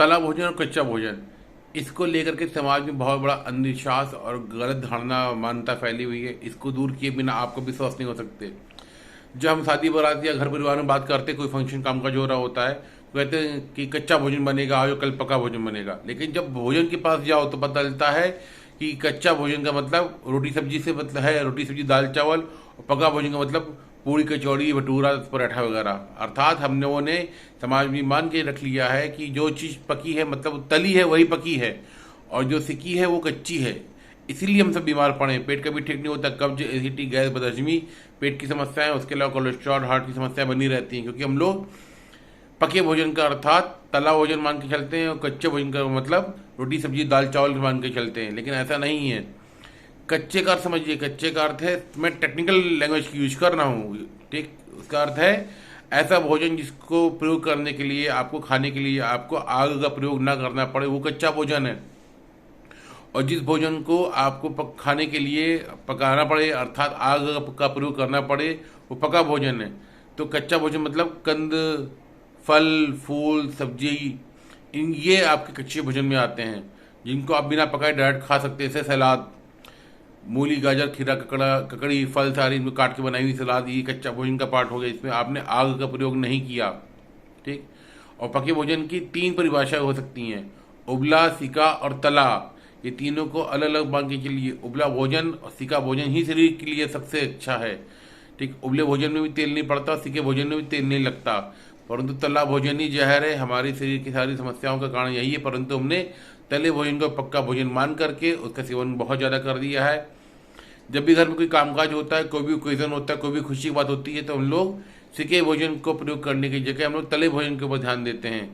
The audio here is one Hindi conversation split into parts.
तला भोजन और कच्चा भोजन, इसको लेकर के समाज में बहुत बड़ा अंधविश्वास और गलत धारणा मान्यता फैली हुई है। इसको दूर किए बिना आप कभी स्वस्थ नहीं हो सकते। जब हम शादी बारात या घर परिवार में बात करते हैं, कोई फंक्शन कामकाज हो रहा होता है, तो कहते हैं कि कच्चा भोजन बनेगा, आज कल पका भोजन बनेगा। लेकिन जब भोजन के पास जाओ तो पता चलता है कि कच्चा भोजन का मतलब रोटी सब्जी से मतलब है, रोटी सब्जी दाल चावल, और पका भोजन का मतलब पूरी कचौड़ी भटूरा पराठा वगैरह। अर्थात हम लोगों ने समाज में मान के रख लिया है कि जो चीज़ पकी है मतलब तली है वही पकी है, और जो सिकी है वो कच्ची है। इसीलिए हम सब बीमार पड़े, पेट कभी ठीक नहीं होता, कब्ज, एसिडिटी, गैस, बदहजमी, पेट की समस्याएं, उसके अलावा कोलेस्ट्रॉल, हार्ट की समस्याएं बनी रहती हैं, क्योंकि हम लोग पके भोजन का अर्थात तला भोजन मान के चलते हैं, और कच्चे भोजन का मतलब रोटी सब्जी दाल चावल मान के चलते हैं। लेकिन ऐसा नहीं है। कच्चे का अर्थ समझिए, कच्चे का अर्थ है, मैं टेक्निकल लैंग्वेज की यूज कर रहा हूँ, ठीक। उसका अर्थ है ऐसा भोजन जिसको प्रयोग करने के लिए, आपको खाने के लिए आपको आग का प्रयोग ना करना पड़े, वो कच्चा भोजन है। और जिस भोजन को आपको खाने के लिए पकाना पड़े अर्थात आग का प्रयोग करना पड़े, वो पका भोजन है। तो कच्चा भोजन मतलब कंद, फल, फूल, सब्जी, इन ये आपके कच्चे भोजन में आते हैं, जिनको आप बिना पकाए डायरेक्ट खा सकते हैं। जैसे सलाद, मूली, गाजर, खीरा, ककड़ी, फल सारी इनमें काट के बनाई हुई सलाद, ये कच्चा भोजन का पार्ट हो गया। इसमें आपने आग का प्रयोग नहीं किया, ठीक। और पके भोजन की तीन परिभाषाएं हो सकती हैं, उबला, सिका और तला। ये तीनों को अलग अलग मान के चलिए। उबला भोजन और सिका भोजन ही शरीर के लिए सबसे अच्छा है, ठीक। उबले भोजन में भी तेल नहीं पड़ता, सिके भोजन में भी तेल नहीं लगता, परंतु तला भोजन ही जहर है। हमारी शरीर की सारी समस्याओं का कारण यही है, परंतु हमने तले भोजन को पक्का भोजन मान करके उसका सेवन बहुत ज़्यादा कर दिया है। जब भी घर में कोई कामकाज होता है, कोई भी ओकेजन होता है, कोई भी खुशी की बात होती है, तो हम लोग सिके भोजन को प्रयोग करने की जगह हम लोग तले भोजन के ऊपर ध्यान देते हैं,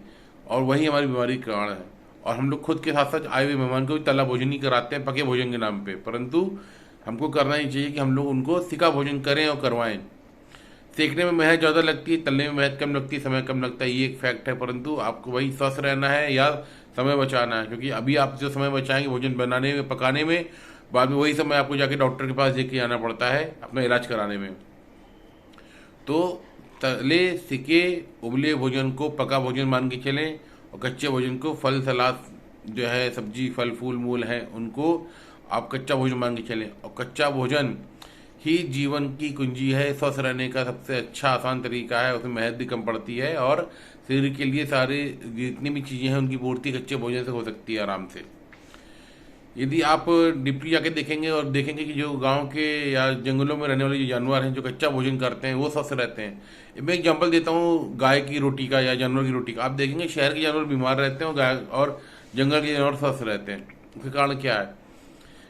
और वही हमारी बीमारी का कारण है। और हम लोग खुद के साथ साथ आए हुए मेहमान को भी तला भोजन ही कराते हैं पके भोजन के नाम पे, परंतु हमको करना ही चाहिए कि हम लोग उनको सिका भोजन करें और करवाएं। सेकने में मेहनत ज़्यादा लगती है, तलने में मेहनत कम लगती है, समय कम लगता है, ये एक फैक्ट है। परंतु आपको वही स्वस्थ रहना है या समय बचाना है, क्योंकि अभी आप जो समय बचाएंगे भोजन बनाने में, पकाने में, बाद में वही समय आपको जाके डॉक्टर के पास लेके जाना पड़ता है अपना इलाज कराने में। तो तले, सिके, उबले भोजन को पका भोजन मान के चलें, और कच्चे भोजन को फल, सलाद जो है, सब्जी, फल, फूल, मूल हैं, उनको आप कच्चा भोजन मान के चलें। और कच्चा भोजन ही जीवन की कुंजी है, स्वस्थ रहने का सबसे अच्छा आसान तरीका है, उसमें मेहनत भी कम पड़ती है, और शरीर के लिए सारे जितनी भी चीज़ें हैं उनकी पूर्ति कच्चे भोजन से हो सकती है आराम से। यदि आप डिपली जाके देखेंगे और देखेंगे कि जो गांव के या जंगलों में रहने वाले जो जानवर हैं जो कच्चा भोजन करते हैं वो स्वस्थ रहते हैं। मैं एग्जांपल देता हूँ गाय की रोटी का या जानवर की रोटी का। आप देखेंगे शहर के जानवर बीमार रहते हैं और गाय और जंगल के जानवर स्वस्थ रहते हैं। उसका कारण क्या है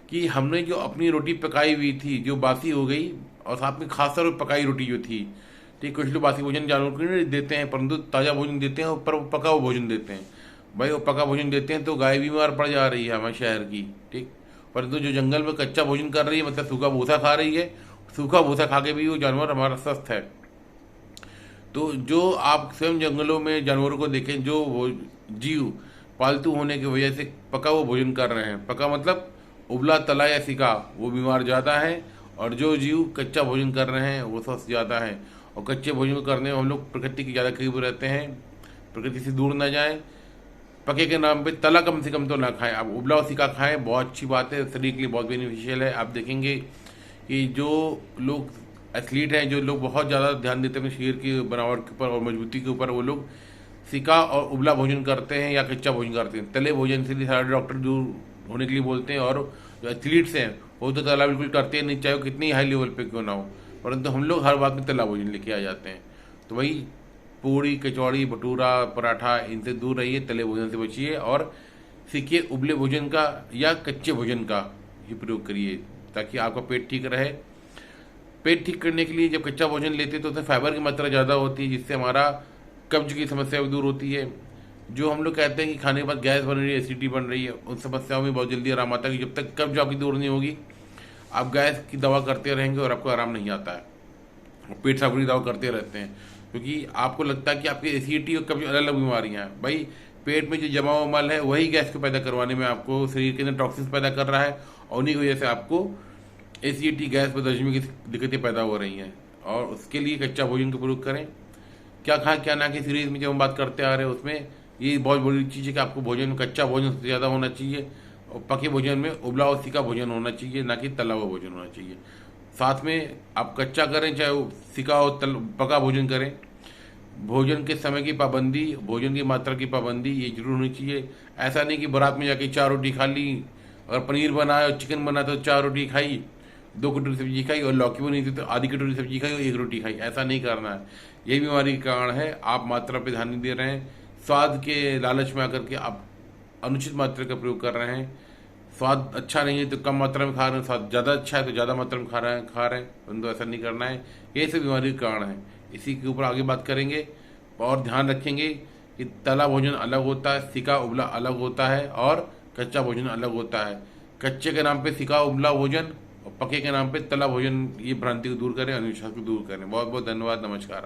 कि हमने जो अपनी रोटी पकाई हुई थी जो बासी हो गई, और साथ में खासतौर पर पकाई रोटी जो थी, ठीक। कुछ लोग बासी भोजन जानवर को नहीं देते हैं, परंतु ताज़ा भोजन देते हैं, पर पका हुआ भोजन देते हैं। भाई वो पका भोजन देते हैं तो गाय बीमार पड़ जा रही है हमारे शहर की, ठीक। परंतु जो जंगल में कच्चा भोजन कर रही है मतलब सूखा भूसा खा रही है, सूखा भूसा खा के भी वो जानवर हमारा स्वस्थ है। तो जो आप स्वयं जंगलों में जानवरों को देखें, जो वो जीव पालतू होने की वजह से पका हुआ भोजन कर रहे हैं, पका मतलब उबला, तला या सिका, वो बीमार ज़्यादा है, और जो जीव कच्चा भोजन कर रहे हैं वो स्वस्थ ज़्यादा है। और कच्चे भोजन को करने में हम लोग प्रकृति के ज़्यादा करीब रहते हैं, प्रकृति से दूर ना जाएं। पके के नाम पे तला कम से कम तो ना खाएं, आप उबला और सिका खाएं, बहुत अच्छी बात है, शरीर के लिए बहुत बेनिफिशियल है। आप देखेंगे कि जो लोग एथलीट हैं, जो लोग बहुत ज़्यादा ध्यान देते हैं अपने शरीर की बनावट के ऊपर और मजबूती के ऊपर, वो लोग सिका और उबला भोजन करते हैं या कच्चा भोजन करते हैं। तले भोजन से सारे डॉक्टर दूर होने के लिए बोलते हैं, और जो एथलीट्स हैं वो तो तला बिल्कुल करते नहीं, चाहे वो कितनी हाई लेवल पे क्यों ना हो, परंतु हम लोग हर बात में तला भोजन लेके आ जाते हैं। तो वही पूड़ी, कचौड़ी, भटूरा, पराठा, इनसे दूर रहिए, तले भोजन से बचिए, और सीखिए उबले भोजन का या कच्चे भोजन का ही प्रयोग करिए, ताकि आपका पेट ठीक रहे। पेट ठीक करने के लिए जब कच्चा भोजन लेते हैं तो उसमें फाइबर की मात्रा ज़्यादा होती है, जिससे हमारा कब्ज की समस्या भी दूर होती है। जो हम लोग कहते हैं कि खाने के बाद गैस बन रही है, एसिडिटी बन रही है, उन समस्याओं में बहुत जल्दी आराम आता है। कि जब तक कब्ज आपकी दूर नहीं होगी, आप गैस की दवा करते रहेंगे और आपको आराम नहीं आता है, और पेट साफ की दवा करते रहते हैं, क्योंकि आपको लगता है कि आपकी एसिडिटी और कब्ज अलग अलग बीमारियाँ हैं। भाई पेट में जो जमा हुआ मल है वही गैस को पैदा करवाने में आपको शरीर के अंदर टॉक्सिन्स पैदा कर रहा है, और उन्हीं की वजह से आपको एसिडिटी, गैस, बदहजमी की दिक्कतें पैदा हो रही हैं। और उसके लिए कच्चा भोजन का प्रयोग करें। क्या खाएं क्या ना कि सीरीज में जब हम बात करते आ रहे हैं उसमें ये बहुत बड़ी चीज़ है कि आपको भोजन में कच्चा भोजन सबसे ज़्यादा होना चाहिए और पके भोजन में उबला और सिका भोजन होना चाहिए, ना कि तला हुआ भोजन होना चाहिए। साथ में आप कच्चा करें चाहे वो सिका हो पका भोजन करें, भोजन के समय की पाबंदी, भोजन की मात्रा की पाबंदी ये जरूर होनी चाहिए। ऐसा नहीं कि बारात में जाके 4 रोटी खा ली, और पनीर बनाया और चिकन बना तो 4 रोटी खाई, 2 कटोरी सब्जी खाई, और लौकी बनी थी तो आधी कटोरी सब्जी खाई और 1 रोटी खाई। ऐसा नहीं करना है, यही बीमारी का कारण है। आप मात्रा पे ध्यान नहीं दे रहे हैं, स्वाद के लालच में आकर के आप अनुचित मात्रा का प्रयोग कर रहे हैं। स्वाद अच्छा नहीं है तो कम मात्रा में खा रहे हैं, स्वाद ज़्यादा अच्छा है तो ज़्यादा मात्रा में खा रहे हैं, परंतु ऐसा नहीं करना है। ये सब बीमारी का कारण है। इसी के ऊपर आगे बात करेंगे और ध्यान रखेंगे कि तला भोजन अलग होता है, सिका उबला अलग होता है, और कच्चा भोजन अलग होता है। कच्चे के नाम पे सिका उबला भोजन और पके के नाम पे तला भोजन, ये भ्रांति को दूर करें, अंधविश्वास को दूर करें। बहुत बहुत धन्यवाद, नमस्कार।